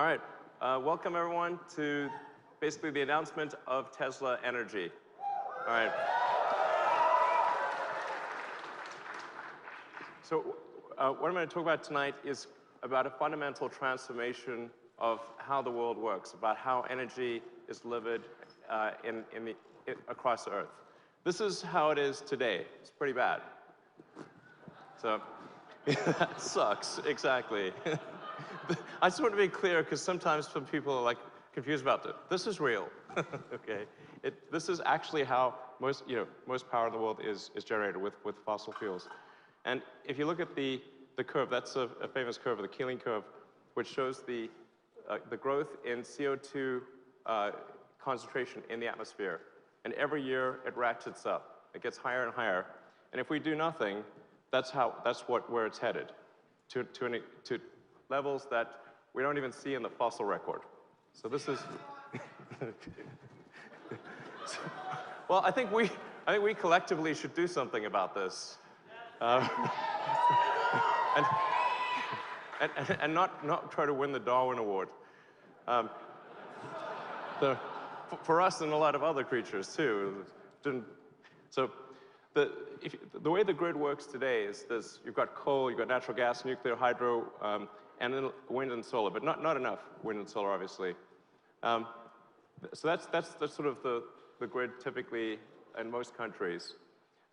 All right, welcome everyone to basically the announcement of Tesla Energy. All right. So what I'm going to talk about tonight is about a fundamental transformation of how the world works, about how energy is delivered across the Earth. This is how it is today. It's pretty bad. So that sucks, exactly. I just want to be clear because sometimes some people are like confused about it. This is real, okay? This is actually how most power in the world is generated with fossil fuels. And if you look at the curve, that's a famous curve, the Keeling curve, which shows the growth in CO2 concentration in the atmosphere. And every year it ratchets up. It gets higher and higher. And if we do nothing, that's where it's headed, to levels that we don't even see in the fossil record. So this is. Well, I think we collectively should do something about this, and not try to win the Darwin Award. For us and a lot of other creatures too. So the way the grid works today is this: you've got coal, you've got natural gas, nuclear, hydro, and then wind and solar, but not enough wind and solar, obviously. So that's sort of the grid typically in most countries.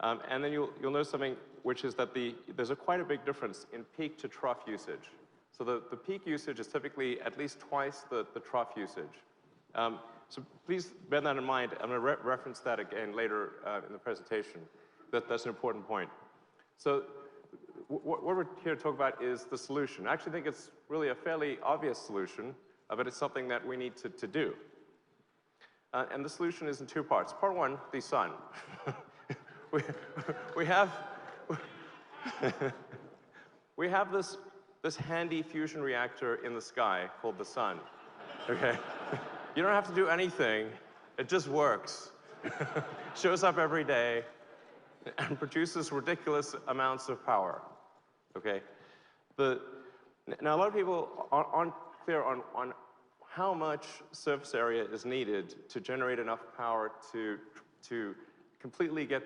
And then you'll notice something, which is that there's quite a big difference in peak to trough usage. So the peak usage is typically at least twice the trough usage. So please bear that in mind. I'm going to reference that again later in the presentation. That's an important point. So what we're here to talk about is the solution. I actually think it's really a fairly obvious solution, but it's something that we need to do. And the solution is in two parts. Part one, the sun. we have this handy fusion reactor in the sky called the sun. Okay, you don't have to do anything; it just works. Shows up every day and produces ridiculous amounts of power. Okay, now a lot of people aren't clear on how much surface area is needed to generate enough power to completely get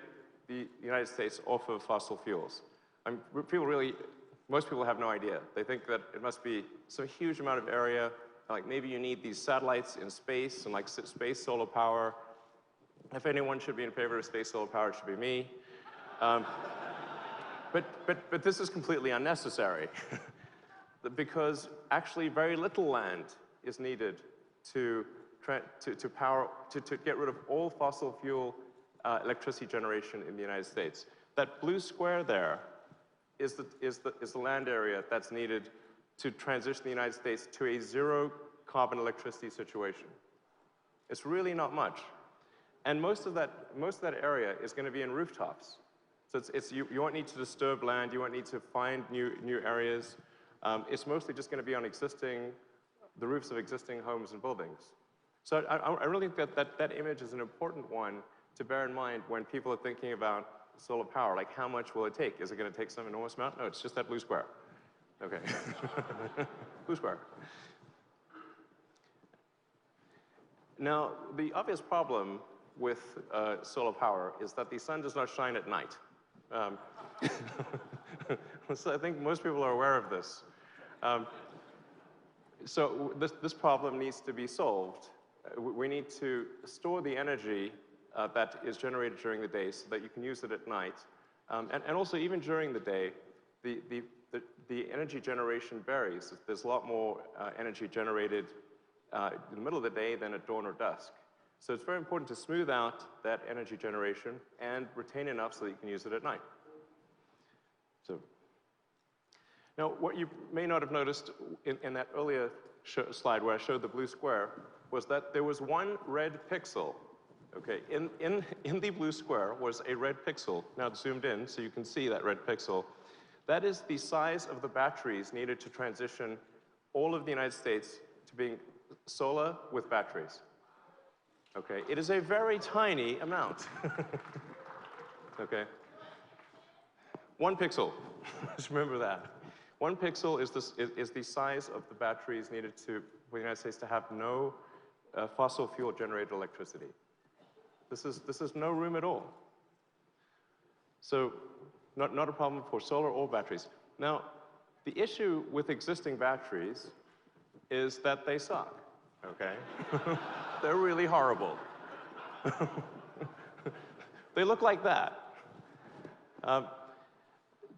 the United States off of fossil fuels. Most people have no idea. They think that it must be some huge amount of area, like maybe you need these satellites in space and like space solar power. If anyone should be in favor of space solar power, it should be me. But this is completely unnecessary because actually very little land is needed to get rid of all fossil fuel electricity generation in the United States. That blue square there is the land area that's needed to transition the United States to a zero carbon electricity situation. It's really not much. And most of that area is going to be in rooftops. So you won't need to disturb land, you won't need to find new areas. It's mostly just going to be on the roofs of existing homes and buildings. So I really think that image is an important one to bear in mind when people are thinking about solar power. Like, how much will it take? Is it going to take some enormous amount? No, it's just that blue square. Okay. Blue square. Now, the obvious problem with solar power is that the sun does not shine at night. So I think most people are aware of this. So this problem needs to be solved. We need to store the energy that is generated during the day so that you can use it at night. And also, even during the day, the energy generation varies. There's a lot more energy generated in the middle of the day than at dawn or dusk. So it's very important to smooth out that energy generation and retain enough so that you can use it at night. So now, what you may not have noticed in that earlier slide where I showed the blue square was that there was one red pixel. Okay, in the blue square was a red pixel. Now it's zoomed in so you can see that red pixel. That is the size of the batteries needed to transition all of the United States to being solar with batteries. Okay, it is a very tiny amount. Okay. 1 pixel, just remember that. 1 pixel is the size of the batteries needed for the United States to have no fossil fuel generated electricity. This is no room at all. So not a problem for solar or batteries. Now, the issue with existing batteries is that they suck, okay? They're really horrible. They look like that.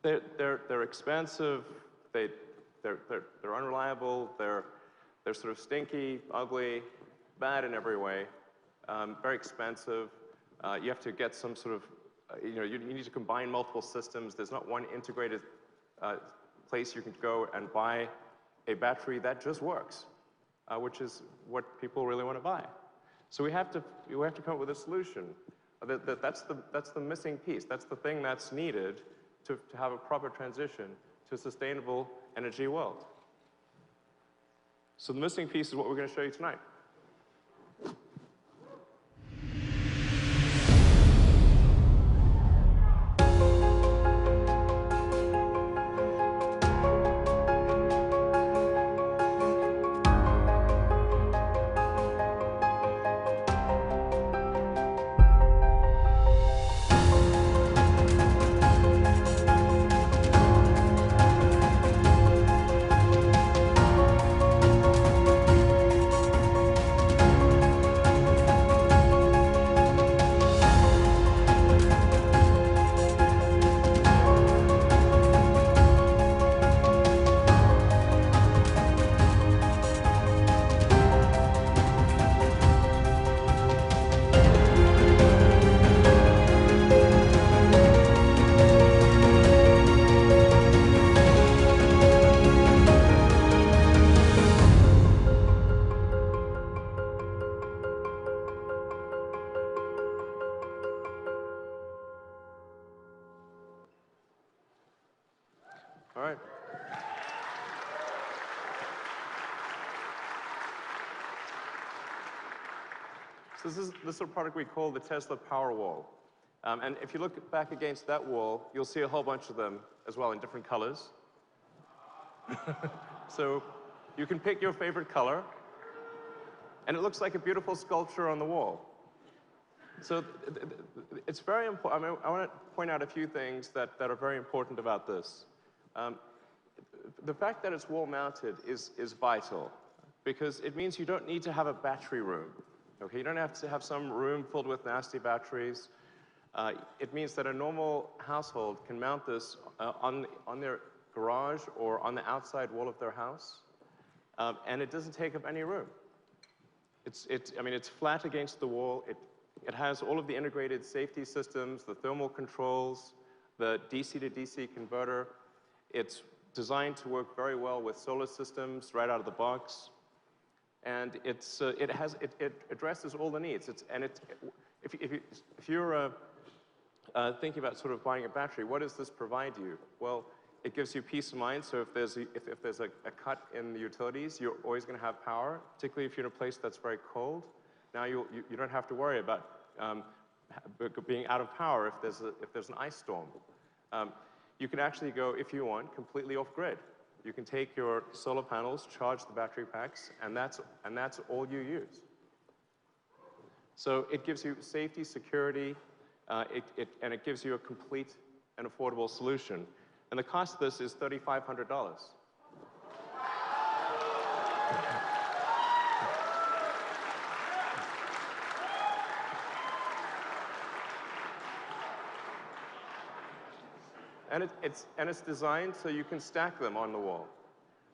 They're expensive, they're unreliable, they're sort of stinky, ugly, bad in every way, very expensive. You have to get some sort of, you need to combine multiple systems. There's not one integrated place you can go and buy a battery that just works, which is what people really want to buy. So we have to come up with a solution. That's the missing piece. That's the thing that's needed to have a proper transition to a sustainable energy world. So the missing piece is what we're going to show you tonight. All right. So this is a product we call the Tesla Powerwall. And if you look back against that wall, you'll see a whole bunch of them as well in different colors. So you can pick your favorite color, and it looks like a beautiful sculpture on the wall. So it's very important. I want to point out a few things that are very important about this. The fact that it's wall-mounted is vital, because it means you don't need to have a battery room. Okay, you don't have to have some room filled with nasty batteries. It means that a normal household can mount this on their garage or on the outside wall of their house, and it doesn't take up any room. It's flat against the wall. It has all of the integrated safety systems, the thermal controls, the DC to DC converter. It's designed to work very well with solar systems right out of the box. And it addresses all the needs. If you're thinking about sort of buying a battery, what does this provide you? Well, it gives you peace of mind. So if there's a cut in the utilities, you're always going to have power, particularly if you're in a place that's very cold. Now you don't have to worry about being out of power if there's an ice storm. You can actually go, if you want, completely off-grid. You can take your solar panels, charge the battery packs, and that's all you use. So it gives you safety, security, and it gives you a complete and affordable solution. And the cost of this is $3,500. And it's designed so you can stack them on the wall.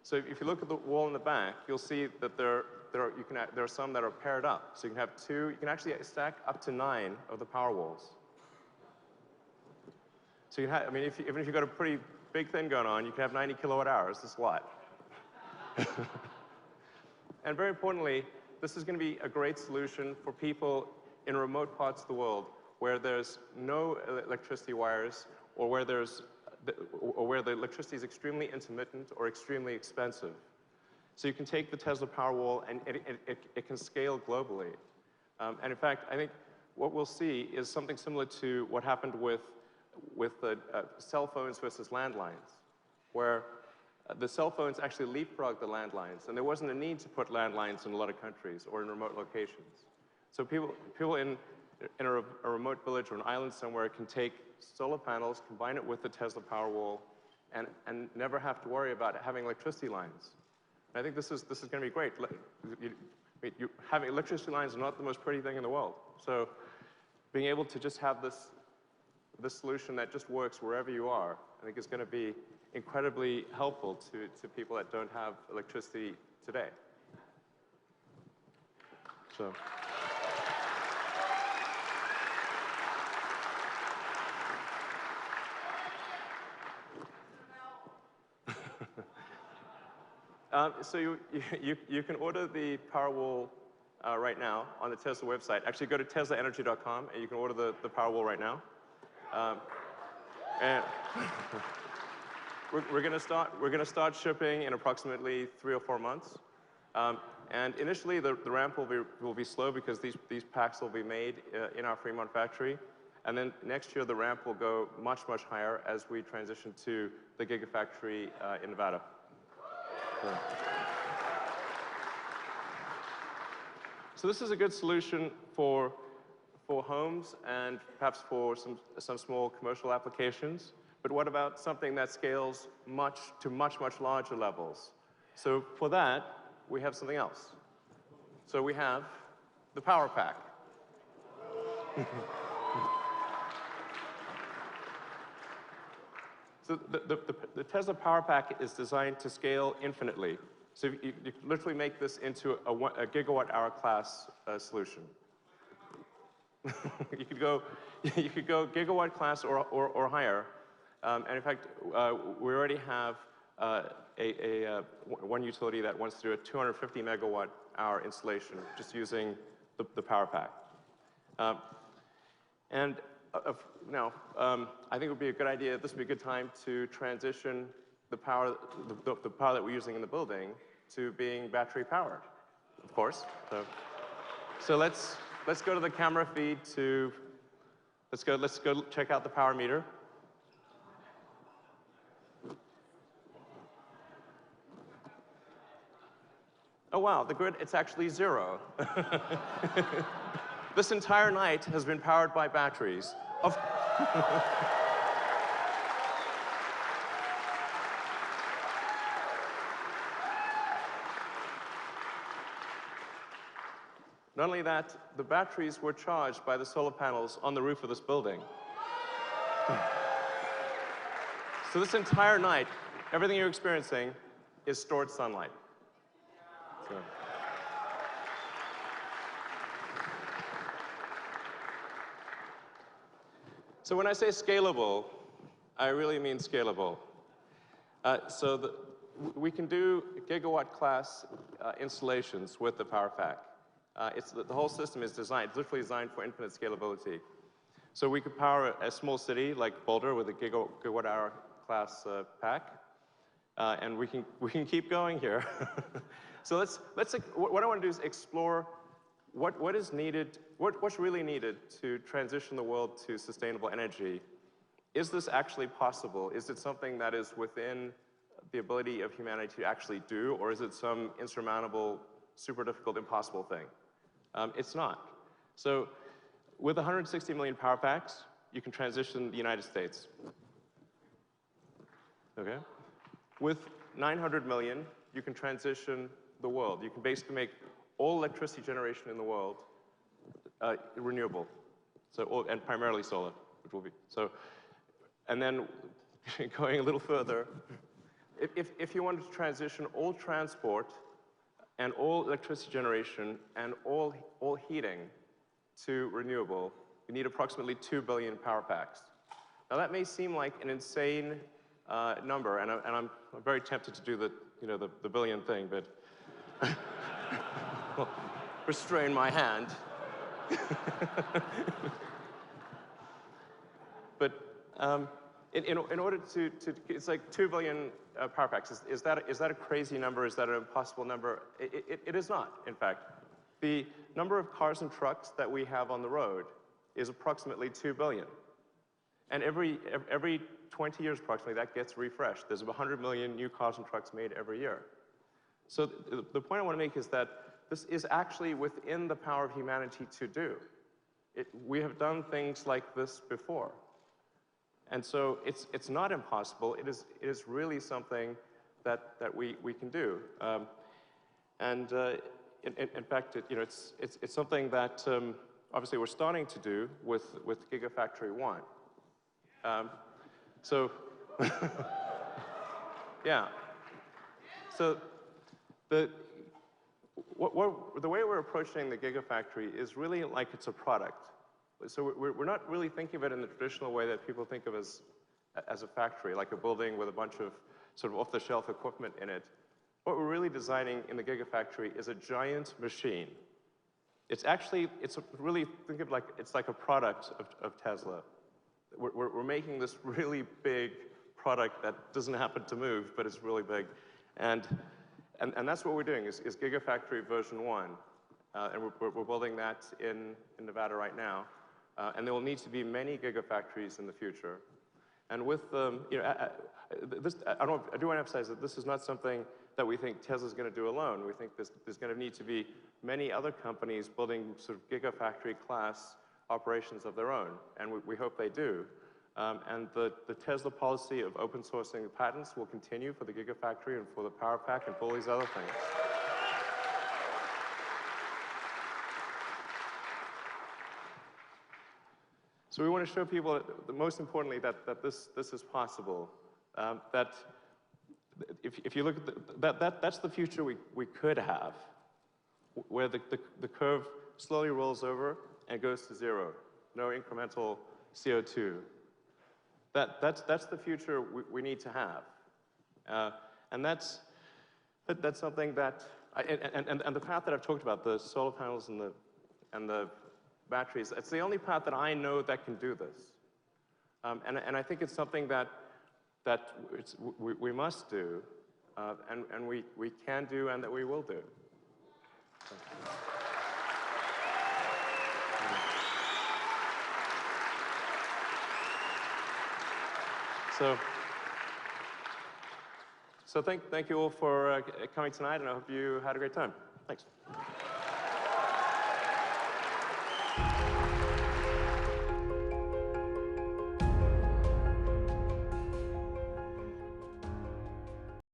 So if you look at the wall in the back, you'll see that there are some that are paired up. So you can have two. You can actually stack up to 9 of the power walls. So you can have, even if you've got a pretty big thing going on, you can have 90 kilowatt hours. That's a lot. And very importantly, this is going to be a great solution for people in remote parts of the world where there's no electricity wires, or where the electricity is extremely intermittent or extremely expensive. So you can take the Tesla Powerwall, and it can scale globally. And in fact, I think what we'll see is something similar to what happened with the cell phones versus landlines, where the cell phones actually leapfrogged the landlines, and there wasn't a need to put landlines in a lot of countries or in remote locations. So people in a remote village or an island somewhere can take solar panels, combine it with the Tesla Powerwall, and never have to worry about having electricity lines. And I think this is going to be great. Having electricity lines are not the most pretty thing in the world. So being able to just have this solution that just works wherever you are, I think is going to be incredibly helpful to people that don't have electricity today. So. So you can order the Powerwall right now on the Tesla website. Actually, go to teslaenergy.com and you can order the Powerwall right now. And we're going to start shipping in approximately 3 or 4 months. And initially, the ramp will be slow because these packs will be made in our Fremont factory. And then next year, the ramp will go much, much higher as we transition to the Gigafactory in Nevada. So this is a good solution for homes and perhaps for some small commercial applications. But what about something that scales to much larger levels? So for that, we have something else. So we have the Power Pack. So the Tesla Power Pack is designed to scale infinitely. So you can literally make this into a gigawatt-hour class solution. you could go gigawatt class or higher. And in fact, we already have one utility that wants to do a 250 megawatt-hour installation just using the Power Pack. Now, I think it would be a good idea, this would be a good time to transition the power that we're using in the building to being battery powered, of course. So let's go to the camera feed let's go check out the power meter. Oh wow, the grid, it's actually 0. This entire night has been powered by batteries. Not only that, the batteries were charged by the solar panels on the roof of this building. So this entire night, everything you're experiencing is stored sunlight. So when I say scalable, I really mean scalable. We can do gigawatt-class installations with the Power Pack. The whole system is designed, literally designed for infinite scalability. So we could power a small city like Boulder with a gigawatt-hour class pack, and we can keep going here. So what I want to do is explore what is needed, what's really needed to transition the world to sustainable energy. Is this actually possible? Is it something that is within the ability of humanity to actually do, or is it some insurmountable, super difficult, impossible thing? It's not. So with 160 million power packs, you can transition the United States. Okay? With 900 million, you can transition the world. You can basically make all electricity generation in the world renewable, and primarily solar, which will be so. And then going a little further, if you wanted to transition all transport and all electricity generation and all heating to renewable, you need approximately 2 billion power packs. Now that may seem like an insane number, and I'm very tempted to do the billion thing, but restrain my hand. But in order to, it's like 2 billion power packs. Is that a crazy number? Is that an impossible number? It is not, in fact. The number of cars and trucks that we have on the road is approximately 2 billion. And every 20 years approximately, that gets refreshed. There's 100 million new cars and trucks made every year. So the point I want to make is that this is actually within the power of humanity to do. We have done things like this before. And so it's not impossible. It is really something that we can do. In fact, it's something that obviously we're starting to do with Gigafactory 1. Yeah. So the way we're approaching the Gigafactory is really like it's a product. So we're not really thinking of it in the traditional way that people think of as a factory, like a building with a bunch of sort of off-the-shelf equipment in it. What we're really designing in the Gigafactory is a giant machine. It's really, think of like, it's like a product of Tesla. We're making this really big product that doesn't happen to move, but it's really big. And that's what we're doing, is Gigafactory version 1. And we're building that in Nevada right now. And there will need to be many Gigafactories in the future. And with, I do want to emphasize that this is not something that we think Tesla's going to do alone. We think there's going to need to be many other companies building sort of Gigafactory class operations of their own, and we hope they do. And the Tesla policy of open sourcing patents will continue for the Gigafactory and for the Power Pack and for all these other things. So we want to show people, most importantly, that this is possible. That if you look at that's the future we could have, where the curve slowly rolls over and goes to zero, no incremental CO2. That's the future we need to have, and that's something that and the path that I've talked about, the solar panels and the batteries. It's the only path that I know that can do this, and I think it's something that we must do, and we can do, and that we will do. So thank you all for coming tonight, and I hope you had a great time. Thanks.